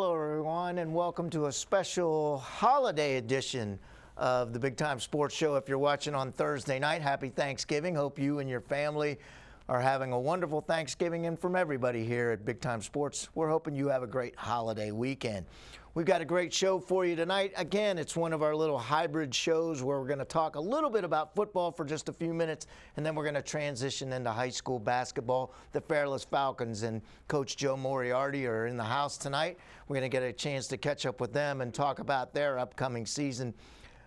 Hello everyone and welcome to a special holiday edition of the Big Time Sports Show. If you're watching on Thursday night, happy Thanksgiving. Hope you and your family are having a wonderful Thanksgiving, and from everybody here at Big Time Sports, we're hoping you have a great holiday weekend. We've got a great show for you tonight. Again, it's one of our little hybrid shows where we're going to talk a little bit about football for just a few minutes, and then we're going to transition into high school basketball. The Fairless Falcons and Coach Joe Moriarty are in the house tonight. We're going to get a chance to catch up with them and talk about their upcoming season.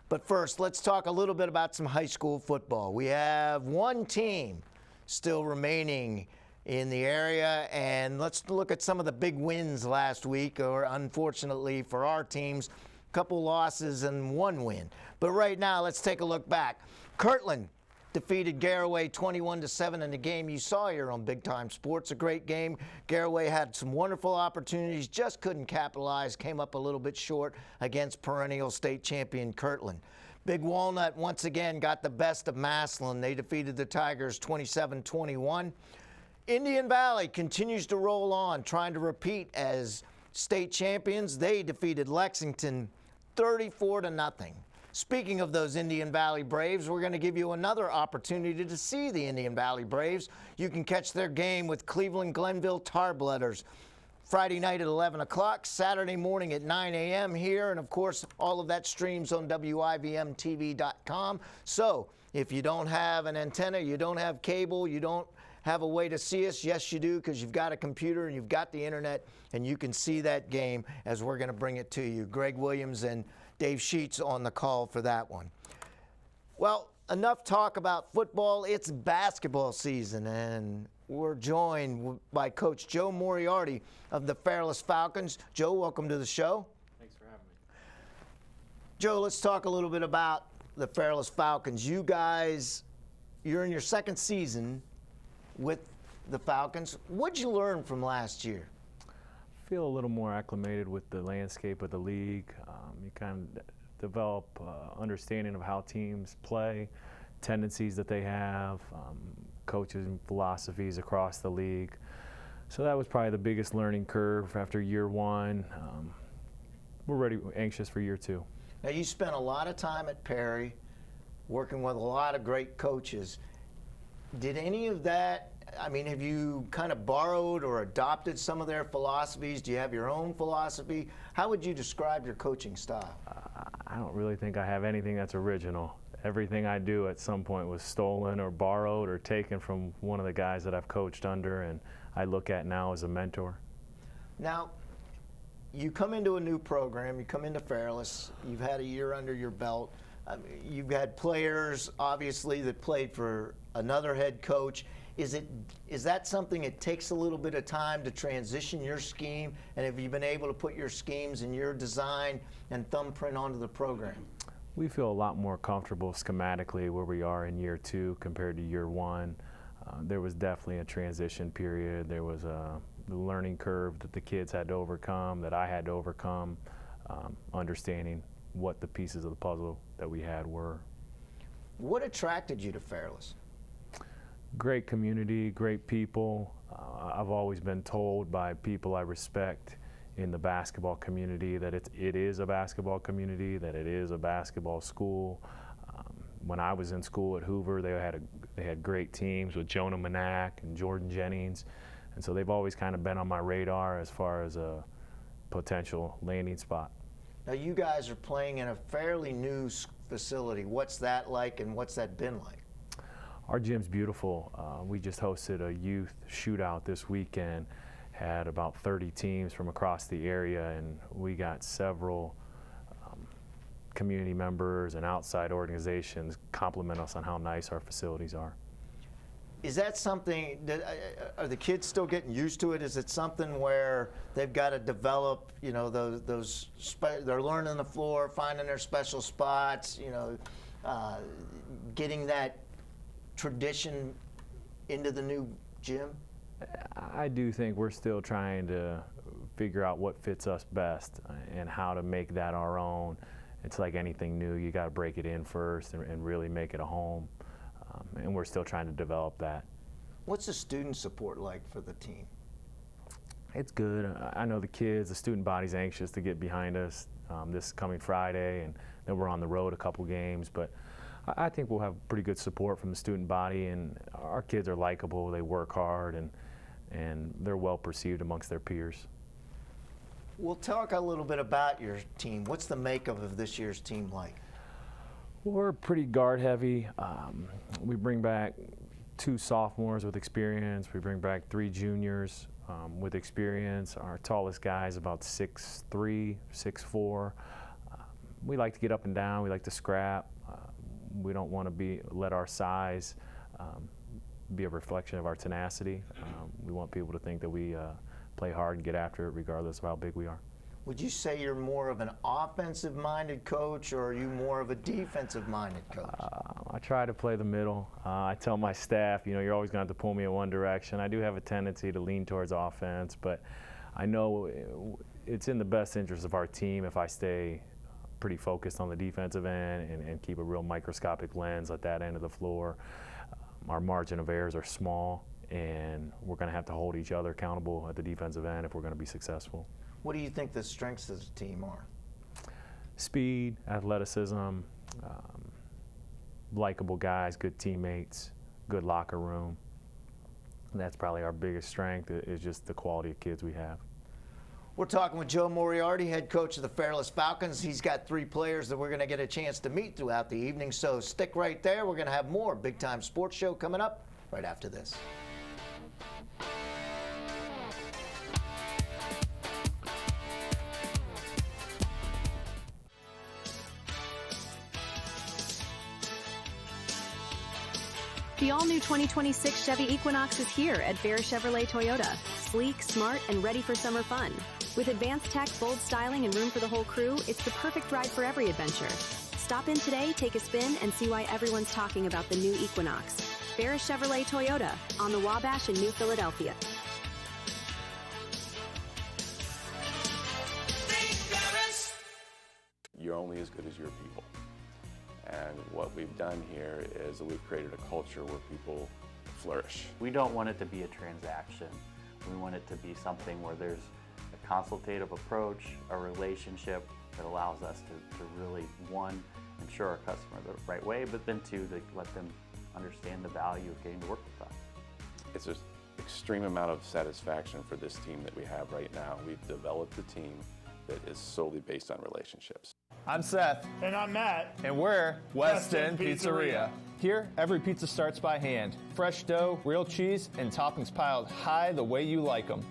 But first, let's talk a little bit about some high school football. We have one team still remaining in the area, and let's look at some of the big wins last week, or unfortunately for our teams, a couple losses and one win. But right now, let's take a look back. Kirtland defeated Garraway 21-7 in the game you saw here on Big Time Sports. A great game. Garraway had some wonderful opportunities, just couldn't capitalize, came up a little bit short against perennial state champion Kirtland. Big Walnut once again got the best of Massillon. They defeated the Tigers 27-21. Indian Valley continues to roll on, trying to repeat as state champions. They defeated Lexington 34-0. Speaking of those Indian Valley Braves, we're going to give you another opportunity to see the Indian Valley Braves. You can catch their game with Cleveland Glenville Tarbledders Friday night at 11 o'clock, Saturday morning at 9 a.m. here, and of course all of that streams on WIVMTV.com. So if you don't have an antenna, you don't have cable, you don't have a way to see us, yes you do, because you've got a computer and you've got the internet, and you can see that game as we're going to bring it to you. Greg Williams and Dave Sheets on the call for that one. Well, enough talk about football. It's basketball season, and we're joined by Coach Joe Moriarty of the Fairless Falcons. Joe, welcome to the show. Thanks for having me. Joe, let's talk a little bit about the Fairless Falcons. You guys, you're in your second season with the Falcons. What'd you learn from last year? I feel a little more acclimated with the landscape of the league. You kind of develop understanding of how teams play, tendencies that they have, coaches and philosophies across the league. So that was probably the biggest learning curve after year one. We're anxious for year two. Now, you spent a lot of time at Perry working with a lot of great coaches. Did any of that, I mean, have you kind of borrowed or adopted some of their philosophies? Do you have your own philosophy? How would you describe your coaching style? I don't really think I have anything that's original. Everything I do at some point was stolen or borrowed or taken from one of the guys that I've coached under and I look at now as a mentor. Now, you come into a new program, you come into Fairless, you've had a year under your belt. You've had players, obviously, that played for another head coach. Is that something it takes a little bit of time to transition your scheme? And have you been able to put your schemes and your design and thumbprint onto the program? We feel a lot more comfortable schematically where we are in year two compared to year one. There was definitely a transition period. There was a learning curve that the kids had to overcome, that I had to overcome, understanding what the pieces of the puzzle that we had were. What attracted you to Fairless? Great community, great people. I've always been told by people I respect in the basketball community that it is a basketball community, that it is a basketball school. When I was in school at Hoover, they had great teams with Jonah Manak and Jordan Jennings, and so they've always kind of been on my radar as far as a potential landing spot. Now, you guys are playing in a fairly new facility. What's that like, and what's that been like? Our gym's beautiful. We just hosted a youth shootout this weekend, had about 30 teams from across the area, and we got several community members and outside organizations compliment us on how nice our facilities are. Is that something, are the kids still getting used to it? Is it something where they've got to develop, you know, they're learning the floor, finding their special spots, you know, getting that tradition into the new gym? I do think we're still trying to figure out what fits us best and how to make that our own. It's like anything new, you got to break it in first and really make it a home. And we're still trying to develop that. What's the student support like for the team? It's good. I know the kids, the student body's anxious to get behind us this coming Friday, and then we're on the road a couple games. But I think we'll have pretty good support from the student body, and our kids are likable. They work hard, and they're well perceived amongst their peers. We'll talk a little bit about your team. What's the makeup of this year's team like? We're pretty guard heavy. We bring back 2 sophomores with experience. We bring back 3 juniors with experience. Our tallest guy is about 6'3", 6'4". We like to get up and down. We like to scrap. We don't want to let our size be a reflection of our tenacity. We want people to think that we play hard and get after it regardless of how big we are. Would you say you're more of an offensive-minded coach, or are you more of a defensive-minded coach? I try to play the middle. I tell my staff, you know, you're always going to have to pull me in one direction. I do have a tendency to lean towards offense, but I know it's in the best interest of our team if I stay pretty focused on the defensive end and keep a real microscopic lens at that end of the floor. Our margin of errors are small, and we're going to have to hold each other accountable at the defensive end if we're going to be successful. What do you think the strengths of the team are? Speed, athleticism, likable guys, good teammates, good locker room. And that's probably our biggest strength, is just the quality of kids we have. We're talking with Joe Moriarty, head coach of the Fairless Falcons. He's got 3 players that we're going to get a chance to meet throughout the evening, so stick right there. We're going to have more Big Time Sports Show coming up right after this. The all-new 2026 Chevy Equinox is here at Fairless Chevrolet Toyota. Sleek, smart, and ready for summer fun. With advanced tech, bold styling, and room for the whole crew, it's the perfect ride for every adventure. Stop in today, take a spin, and see why everyone's talking about the new Equinox. Fairless Chevrolet Toyota on the Wabash in New Philadelphia. You're only as good as your people. And what we've done here is that we've created a culture where people flourish. We don't want it to be a transaction. We want it to be something where there's a consultative approach, a relationship that allows us to really, 1, ensure our customer the right way, but then 2, to let them understand the value of getting to work with us. It's an extreme amount of satisfaction for this team that we have right now. We've developed a team that is solely based on relationships. I'm Seth. And I'm Matt. And we're West End Pizzeria. Here, every pizza starts by hand. Fresh dough, real cheese, and toppings piled high the way you like them.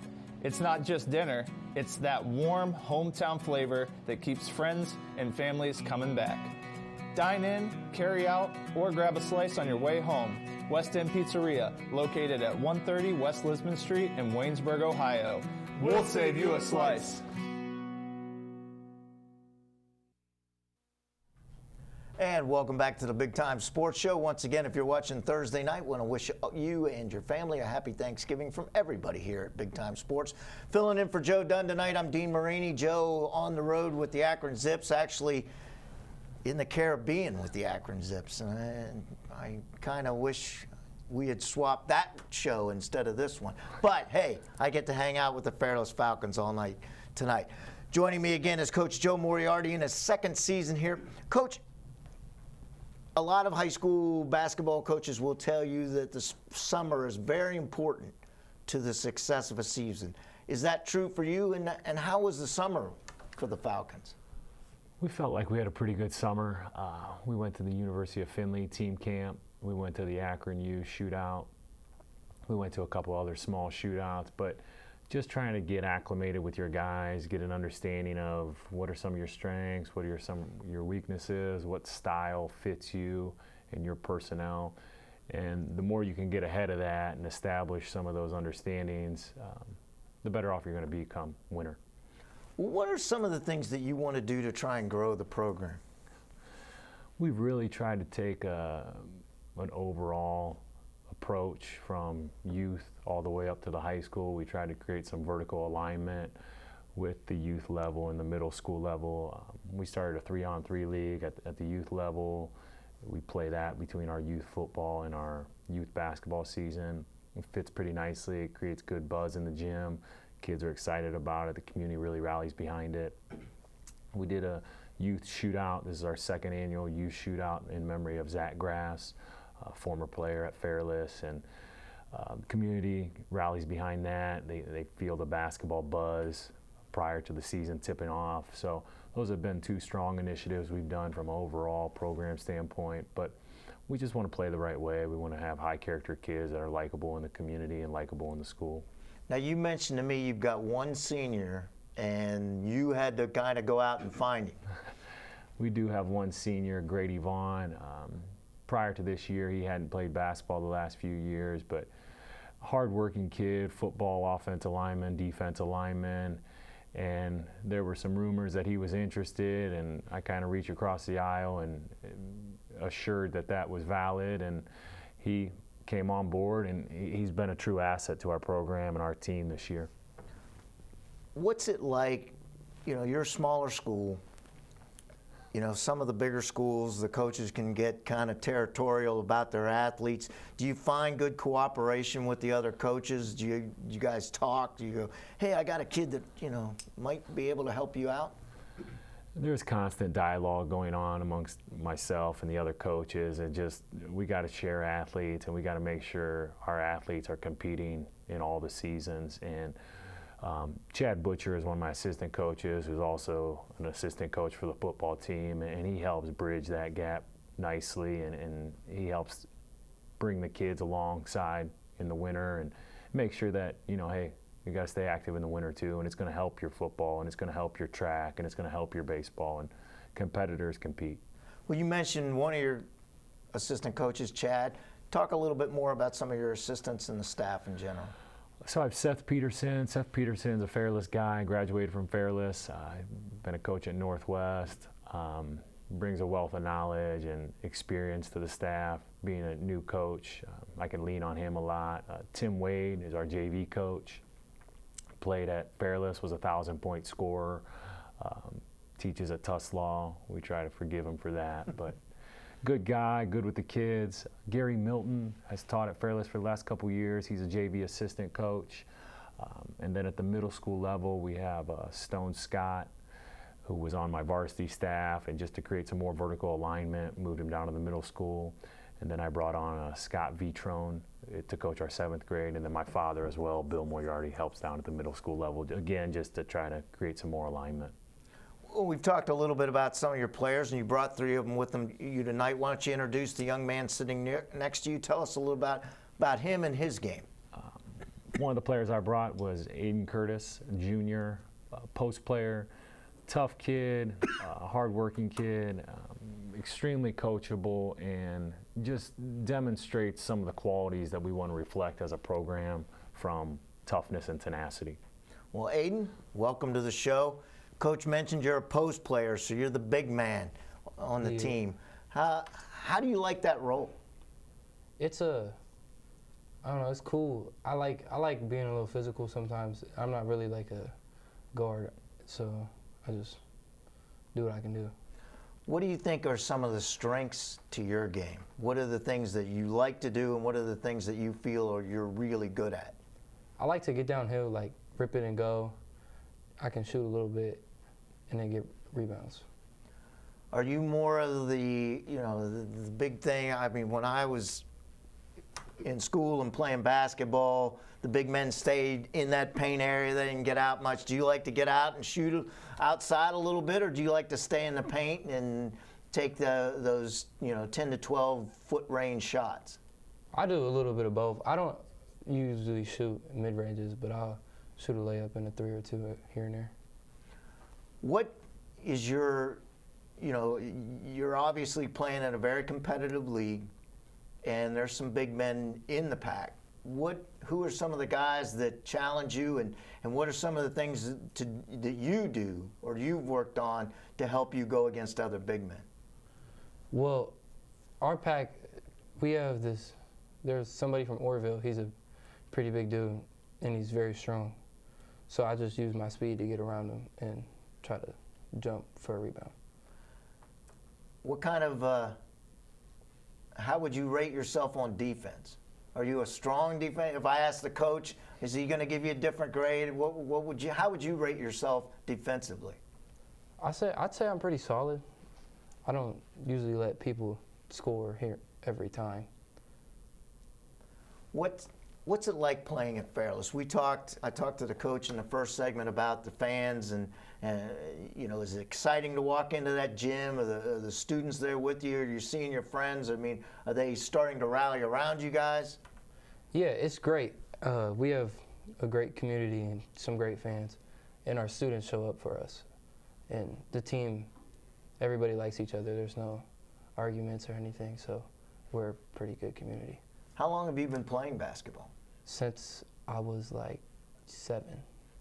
It's not just dinner, it's that warm hometown flavor that keeps friends and families coming back. Dine in, carry out, or grab a slice on your way home. West End Pizzeria, located at 130 West Lisbon Street in Waynesburg, Ohio. We'll save you a slice. And welcome back to the Big Time Sports Show. Once again, if you're watching Thursday night, want to wish you and your family a happy Thanksgiving from everybody here at Big Time Sports. Filling in for Joe Dunn tonight, I'm Dean Marini. Joe on the road with the Akron Zips, actually in the Caribbean with the Akron Zips. And I kind of wish we had swapped that show instead of this one. But hey, I get to hang out with the Fairless Falcons all night tonight. Joining me again is Coach Joe Moriarty in his 2nd season here. Coach, a lot of high school basketball coaches will tell you that the summer is very important to the success of a season. Is that true for you? And how was the summer for the Falcons? We felt like we had a pretty good summer. We went to the University of Findlay team camp. We went to the Akron U shootout. We went to a couple other small shootouts, but just trying to get acclimated with your guys, get an understanding of what are some of your strengths, what are some of your weaknesses, what style fits you and your personnel. And the more you can get ahead of that and establish some of those understandings, the better off you're going to become winner. What are some of the things that you want to do to try and grow the program? We've really tried to take an overall approach from youth all the way up to the high school. We tried to create some vertical alignment with the youth level and the middle school level. We started a 3-on-3 league at the youth level. We play that between our youth football and our youth basketball season. It fits pretty nicely. It creates good buzz in the gym, Kids are excited about it. The community really rallies behind it. We did a youth shootout. This is our second annual youth shootout in memory of Zach Grass, a former player at Fairless, and the community rallies behind that. They feel the basketball buzz prior to the season tipping off. So those have been two strong initiatives we've done from an overall program standpoint, but we just want to play the right way. We want to have high character kids that are likable in the community and likable in the school. Now, you mentioned to me you've got one senior, and you had to kind of go out and find him. We do have one senior, Grady Vaughn. Prior to this year, he hadn't played basketball the last few years, but hard-working kid, football, offensive lineman, defensive lineman, and there were some rumors that he was interested, and I kind of reached across the aisle and assured that that was valid, and he came on board, and he's been a true asset to our program and our team this year. What's it like, you know, you're a smaller school, you know, some of the bigger schools, the coaches can get kind of territorial about their athletes. Do you find good cooperation with the other coaches? Do you guys talk? Do you go, hey, I got a kid that, you know, might be able to help you out? There's constant dialogue going on amongst myself and the other coaches, and just we got to share athletes, and we got to make sure our athletes are competing in all the seasons. And Chad Butcher is one of my assistant coaches, who's also an assistant coach for the football team, and he helps bridge that gap nicely, and he helps bring the kids alongside in the winter and make sure that, you know, hey, you got to stay active in the winter too, and it's going to help your football, and it's going to help your track, and it's going to help your baseball, and competitors compete. Well, you mentioned one of your assistant coaches, Chad. Talk a little bit more about some of your assistants and the staff in general. So I have Seth Peterson. Seth Peterson's a Fairless guy, graduated from Fairless. I've been a coach at Northwest. Brings a wealth of knowledge and experience to the staff. Being a new coach, I can lean on him a lot. Tim Wade is our JV coach. Played at Fairless, was a 1,000-point scorer. Teaches at Tuslaw. We try to forgive him for that, but good guy, good with the kids. Gary Milton has taught at Fairless for the last couple years. He's a JV assistant coach. And then at the middle school level, we have Stone Scott, who was on my varsity staff, and just to create some more vertical alignment, moved him down to the middle school. And then I brought on Scott Vitrone to coach our 7th grade, and then my father as well, Bill Moriarty, helps down at the middle school level, again, just to try to create some more alignment. Well, we've talked a little bit about some of your players, and you brought 3 of them with you tonight. Why don't you introduce the young man sitting next to you? Tell us a little about him and his game. One of the players I brought was Aiden Curtis, junior, post player, tough kid, hard-working kid, extremely coachable, and just demonstrates some of the qualities that we want to reflect as a program, from toughness and tenacity. Well, Aiden, welcome to the show. Coach mentioned you're a post player, so you're the big man on the team. How do you like that role? I don't know, it's cool. I like being a little physical sometimes. I'm not really like a guard, so I just do what I can do. What do you think are some of the strengths to your game? What are the things that you like to do, and what are the things that you feel you're really good at? I like to get downhill, like rip it and go. I can shoot a little bit and then get rebounds. Are you more of the big thing? I mean, when I was in school and playing basketball, the big men stayed in that paint area. They didn't get out much. Do you like to get out and shoot outside a little bit, or do you like to stay in the paint and take those 10 to 12 foot range shots? I do a little bit of both. I don't usually shoot mid ranges, but I'll shoot a layup in a 3 or 2 here and there. What is you're obviously playing in a very competitive league, and there's some big men in the pack. Who are some of the guys that challenge you, and what are some of the things that you do or you've worked on to help you go against other big men? Well, our pack, we have there's somebody from Orville. He's a pretty big dude, and he's very strong. So I just use my speed to get around him and try to jump for a rebound. What kind of, how would you rate yourself on defense? Are you a strong defense? If I ask the coach, Is he going to give you a different grade? How would you rate yourself defensively? I'd say I'm pretty solid. I don't usually let people score here every time. What's it like playing at Fairless? I talked to the coach in the first segment about the fans, and you know, is it exciting to walk into that gym? Are the students there with you? Are you seeing your friends? I mean, are they starting to rally around you guys? Yeah, it's great. We have a great community and some great fans, and our students show up for us. And the team, everybody likes each other. There's no arguments or anything, so we're a pretty good community. How long have you been playing basketball? Since I was like 7.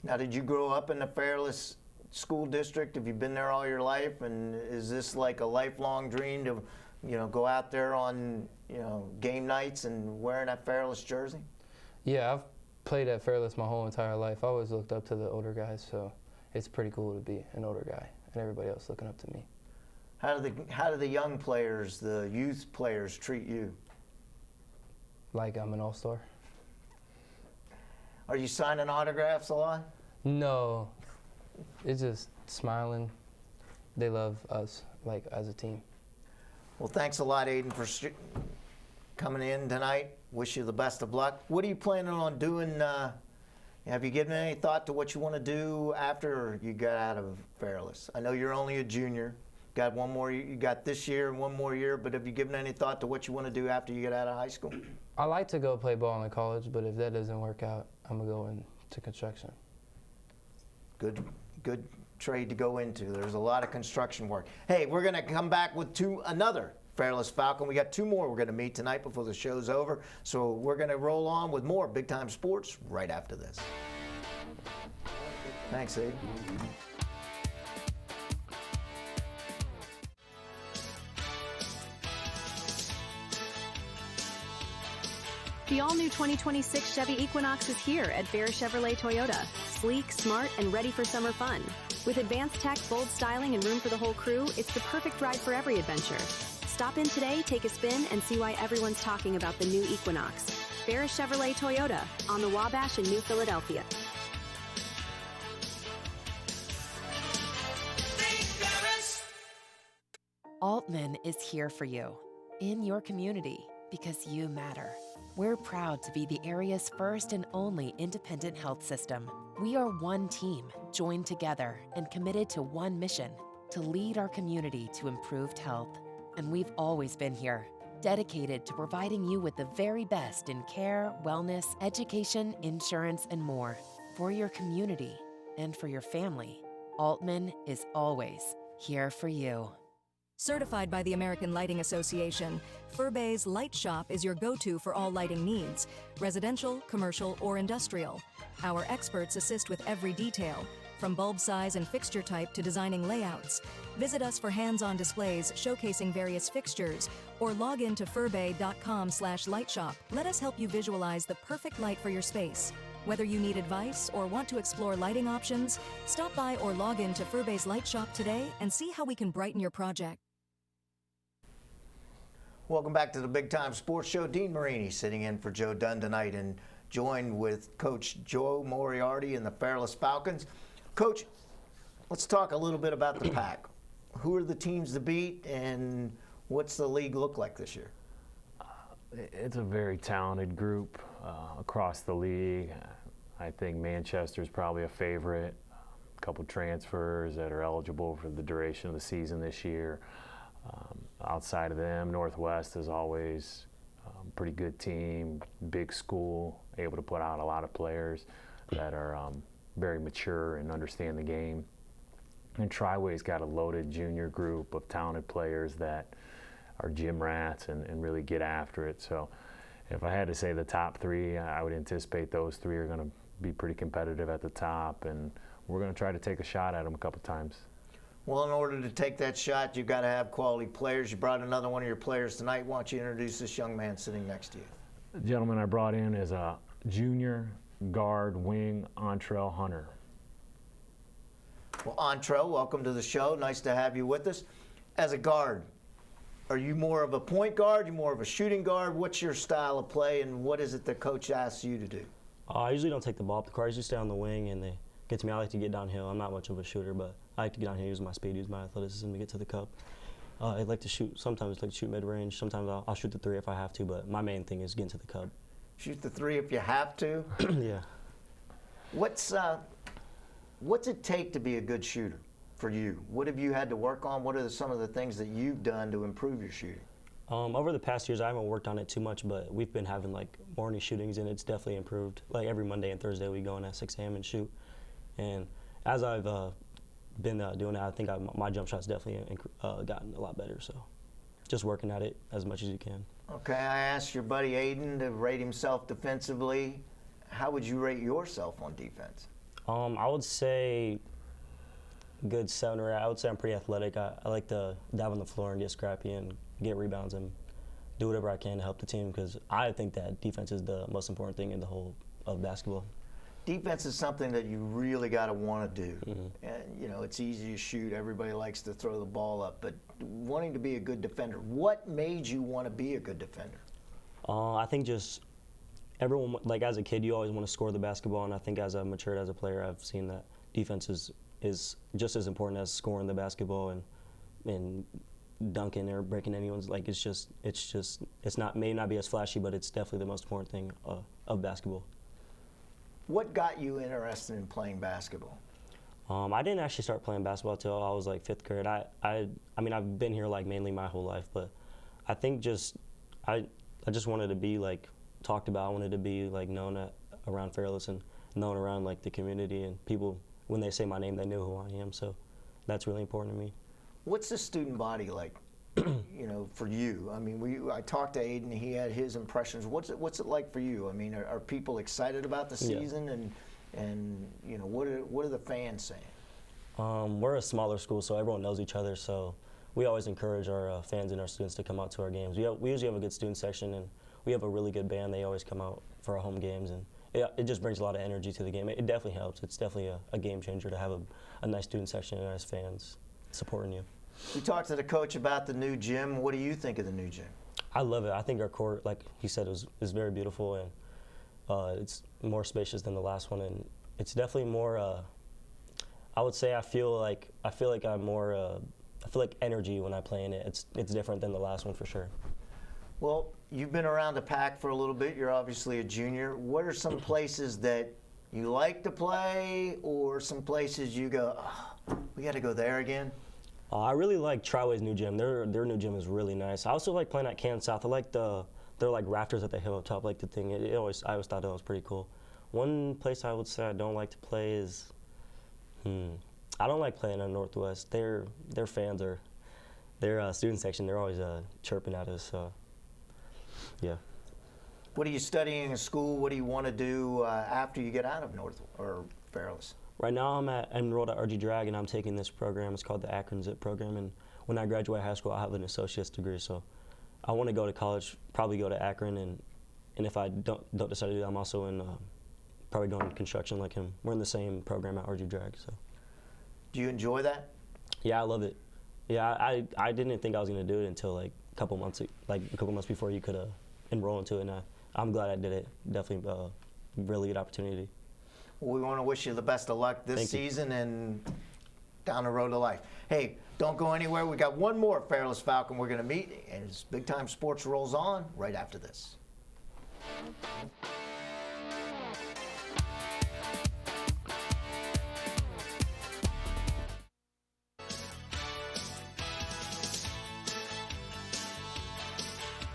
Now, did you grow up in the Fairless School District? Have you been there all your life? And is this like a lifelong dream to, you know, go out there on, you know, game nights and wearing that Fairless jersey? Yeah, I've played at Fairless my whole entire life. I always looked up to the older guys, so it's pretty cool to be an older guy and everybody else looking up to me. How do the young players, the youth players, treat you? Like I'm an all-star. Are you signing autographs a lot? No, it's just smiling. They love us, like, as a team. Well, thanks a lot, Aiden, for coming in tonight. Wish you the best of luck. What are you planning on doing? Have you given any thought to what you want to do after you got out of Fairless? I know you're only a junior. Got one more. You got this year and one more year. But have you given any thought to what you want to do after you get out of high school? I like to go play ball in college, but if that doesn't work out, I'm gonna go into construction. Good trade to go into. There's a lot of construction work. Hey, we're gonna come back with another Fairless Falcon. We got 2 more we're gonna meet tonight before the show's over. So we're gonna roll on with more Big Time Sports right after this. Thanks, Abe. The all-new 2026 Chevy Equinox is here at Bear Chevrolet Toyota. Sleek, smart, and ready for summer fun. With advanced tech, bold styling, and room for the whole crew, it's the perfect ride for every adventure. Stop in today, take a spin, and see why everyone's talking about the new Equinox. Bear Chevrolet Toyota on the Wabash in New Philadelphia. Altman is here for you, in your community, because you matter. We're proud to be the area's first and only independent health system. We are one team, joined together and committed to one mission, to lead our community to improved health. And we've always been here, dedicated to providing you with the very best in care, wellness, education, insurance, and more. For your community and for your family, Altman is always here for you. Certified by the American Lighting Association, Furbay's Light Shop is your go-to for all lighting needs, residential, commercial, or industrial. Our experts assist with every detail, from bulb size and fixture type to designing layouts. Visit us for hands-on displays showcasing various fixtures, or log in to furbay.com/lightshop. Let us help you visualize the perfect light for your space. Whether you need advice or want to explore lighting options, stop by or log in to Furbay's Light Shop today and see how we can brighten your project. Welcome back to the Big Time Sports Show. Dean Marini sitting in for Joe Dunn tonight and joined with Coach Joe Moriarty and the Fairless Falcons. Coach, let's talk a little bit about the pack. Who are the teams to beat and what's the league look like this year? It's a very talented group across the league. I think Manchester's probably a favorite. A couple transfers that are eligible for the duration of the season this year. Outside of them, Northwest is always a pretty good team, big school, able to put out a lot of players that are very mature and understand the game. And Triway's got a loaded junior group of talented players that are gym rats and really get after it. So if I had to say the top 3, I would anticipate those 3 are going to be pretty competitive at the top, and we're going to try to take a shot at them a couple times. Well, in order to take that shot, you've got to have quality players. You brought another one of your players tonight. Why don't you introduce this young man sitting next to you? The gentleman I brought in is a junior guard wing, Antrell Hunter. Well, Antrell, welcome to the show. Nice to have you with us. As a guard, are you more of a point guard? Are you more of a shooting guard? What's your style of play, and what is it the coach asks you to do? I usually don't take the ball up the court. I usually stay on the wing, and they get to me. I like to get downhill. I'm not much of a shooter, but I like to get downhill, use my speed, use my athleticism to get to the cup. I like to shoot. Sometimes I like to shoot mid-range. Sometimes I'll shoot the three if I have to, but my main thing is getting to the cup. Shoot the three if you have to? Yeah. What's it take to be a good shooter for you? What have you had to work on? What are some of the things that you've done to improve your shooting? Over the past years, I haven't worked on it too much, but we've been having like morning shootings, and it's definitely improved. Like every Monday and Thursday, we go in at 6 a.m. and shoot. And as I've been doing that, I think my jump shot's definitely gotten a lot better. So just working at it as much as you can. Okay, I asked your buddy Aiden to rate himself defensively. How would you rate yourself on defense? I would say good 7 or 8. I would say I'm pretty athletic. I like to dive on the floor and get scrappy and get rebounds and do whatever I can to help the team, because I think that defense is the most important thing in the whole of basketball. Defense is something that you really got to want to do. And, you know, it's easy to shoot. Everybody likes to throw the ball up. But wanting to be a good defender, what made you want to be a good defender? I think just everyone, like as a kid, you always want to score the basketball. And I think as I've matured as a player, I've seen that defense is just as important as scoring the basketball and dunking or breaking anyone's. Like it's not, may not be as flashy, but it's definitely the most important thing of basketball. What got you interested in playing basketball? I didn't actually start playing basketball until I was like 5th grade. I mean, I've been here like mainly my whole life, but I think I just wanted to be like talked about. I wanted to be like known around Fairless and known around like the community, and people, when they say my name, they know who I am. So that's really important to me. What's the student body like, you know, for you? I mean, I talked to Aiden. He had his impressions. What's it like for you? I mean, are people excited about the season? Yeah. And you know, what are the fans saying? We're a smaller school, so everyone knows each other. So we always encourage our fans and our students to come out to our games. We usually have a good student section, and we have a really good band. They always come out for our home games, and it just brings a lot of energy to the game. It definitely helps. It's definitely a game changer to have a nice student section and nice fans supporting you. We talked to the coach about the new gym. What do you think of the new gym? I love it. I think our court, like he said, is very beautiful, and it's more spacious than the last one, and it's definitely more. I would say I feel like I'm more. I feel like energy when I play in it. It's different than the last one for sure. Well, you've been around the pack for a little bit. You're obviously a junior. What are some places that you like to play, or some places you go, oh, we got to go there again? I really like Triway's new gym. Their new gym is really nice. I also like playing at Kansas South. I like they're like rafters that they have up top, like the thing. I always thought that was pretty cool. One place I would say I don't like to play is, I don't like playing at Northwest. Their fans are, their student section, they're always chirping at us. Yeah. What are you studying in school? What do you want to do after you get out of North or Fairless? Right now I'm enrolled at RG Drag, and I'm taking this program. It's called the Akron Zip program, and when I graduate high school, I'll have an associate's degree. So I want to go to college, probably go to Akron, and if I don't decide to do that, I'm also in probably going to construction like him. We're in the same program at RG Drag. So. Do you enjoy that? Yeah, I love it. Yeah, I didn't think I was going to do it until like a couple months before you could enroll into it, and I'm glad I did it. Definitely a really good opportunity. Well, we want to wish you the best of luck this season and down the road to life. Hey, don't go anywhere. We got one more Fairless Falcon we're going to meet, and as Big Time Sports rolls on right after this.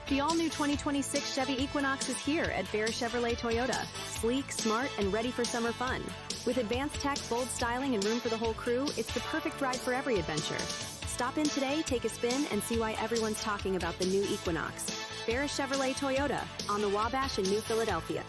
The all-new 2026 Chevy Equinox is here at Fairless Chevrolet Toyota. Sleek, smart, and ready for summer fun. With advanced tech, bold styling, and room for the whole crew, it's the perfect ride for every adventure. Stop in today, take a spin, and see why everyone's talking about the new Equinox. Fairless Chevrolet Toyota on the Wabash in New Philadelphia.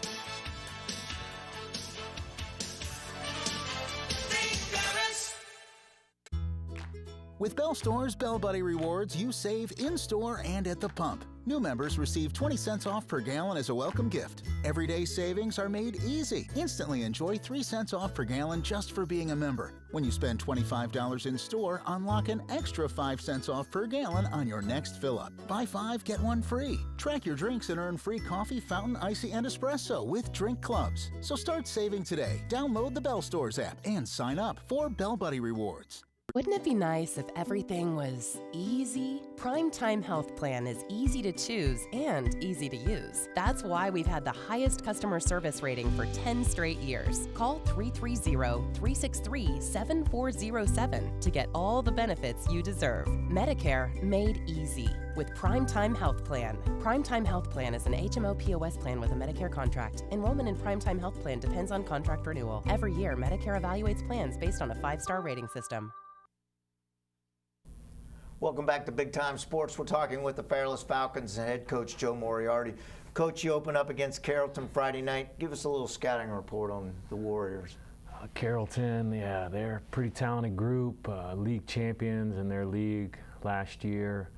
With Bell Store's Bell Buddy Rewards, you save in-store and at the pump. New members receive 20 cents off per gallon as a welcome gift. Everyday savings are made easy. Instantly enjoy 3 cents off per gallon just for being a member. When you spend $25 in store, unlock an extra 5 cents off per gallon on your next fill-up. Buy 5, get 1 free. Track your drinks and earn free coffee, fountain, icy, and espresso with Drink Clubs. So start saving today. Download the Bell Stores app and sign up for Bell Buddy Rewards. Wouldn't it be nice if everything was easy? Primetime Health Plan is easy to choose and easy to use. That's why we've had the highest customer service rating for 10 straight years. Call 330-363-7407 to get all the benefits you deserve. Medicare made easy with Primetime Health Plan. Primetime Health Plan is an HMO POS plan with a Medicare contract. Enrollment in Primetime Health Plan depends on contract renewal. Every year, Medicare evaluates plans based on a 5-star rating system. Welcome back to Big Time Sports. We're talking with the Fairless Falcons and head coach Joe Moriarty. Coach, you open up against Carrollton Friday night. Give us a little scouting report on the Warriors. Carrollton, yeah, they're a pretty talented group, league champions in their league last year.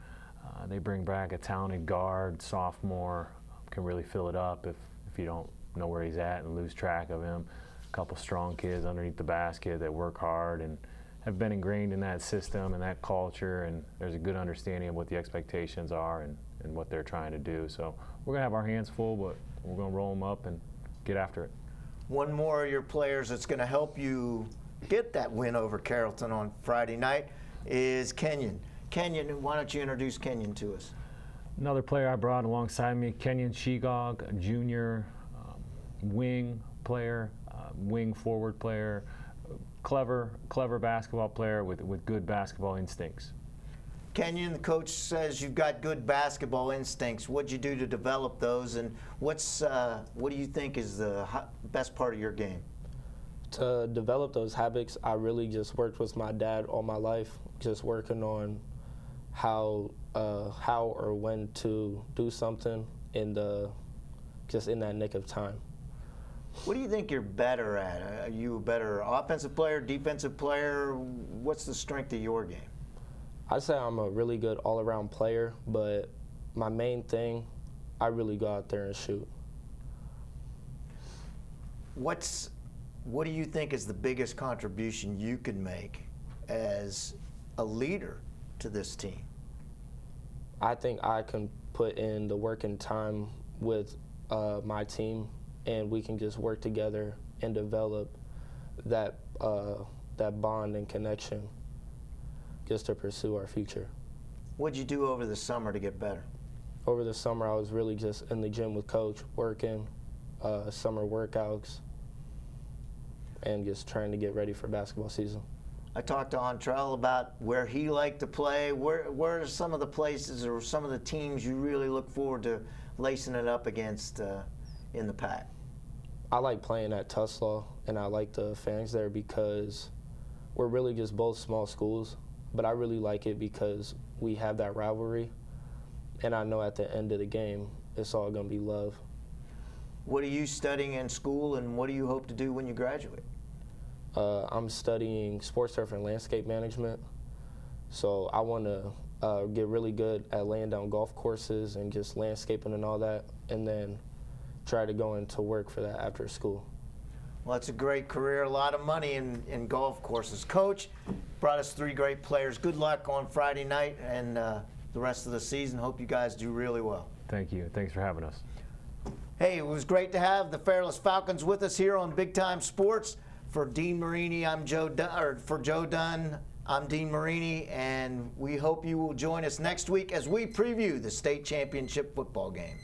They bring back a talented guard, sophomore, can really fill it up if you don't know where he's at and lose track of him. A couple strong kids underneath the basket that work hard and have been ingrained in that system and that culture, and there's a good understanding of what the expectations are and what they're trying to do. So we're going to have our hands full, but we're going to roll them up and get after it. One more of your players that's going to help you get that win over Carrollton on Friday night is Kenyon. Kenyon, why don't you introduce Kenyon to us? Another player I brought alongside me, Kenyon Shegog, a junior wing player, wing forward player, clever basketball player with good basketball instincts. Kenyon, the coach says you've got good basketball instincts. What'd you do to develop those, and what do you think is the best part of your game? To develop those habits, I really just worked with my dad all my life, just working on how or when to do something just in that nick of time. What do you think you're better at? Are you a better offensive player, defensive player? What's the strength of your game? I'd say I'm a really good all-around player, but my main thing, I really go out there and shoot. What do you think is the biggest contribution you can make as a leader to this team? I think I can put in the work and time with my team, and we can just work together and develop that bond and connection just to pursue our future. What'd you do over the summer to get better? Over the summer, I was really just in the gym with Coach, working, summer workouts, and just trying to get ready for basketball season. I talked to Antrell about where he liked to play. Where are some of the places or some of the teams you really look forward to lacing it up against in the pack? I like playing at Tuslaw, and I like the fans there because we're really just both small schools, but I really like it because we have that rivalry, and I know at the end of the game, it's all going to be love. What are you studying in school, and what do you hope to do when you graduate? I'm studying sports turf and landscape management, so I want to get really good at laying down golf courses and just landscaping and all that, and then try to go into work for that after school. Well, that's a great career, a lot of money in golf courses. Coach, brought us 3 great players. Good luck on Friday night and the rest of the season. Hope you guys do really well. Thank you. Thanks for having us. Hey, it was great to have the Fairless Falcons with us here on Big Time Sports. For Dean Marini, for Joe Dunn, I'm Dean Marini, and we hope you will join us next week as we preview the state championship football games.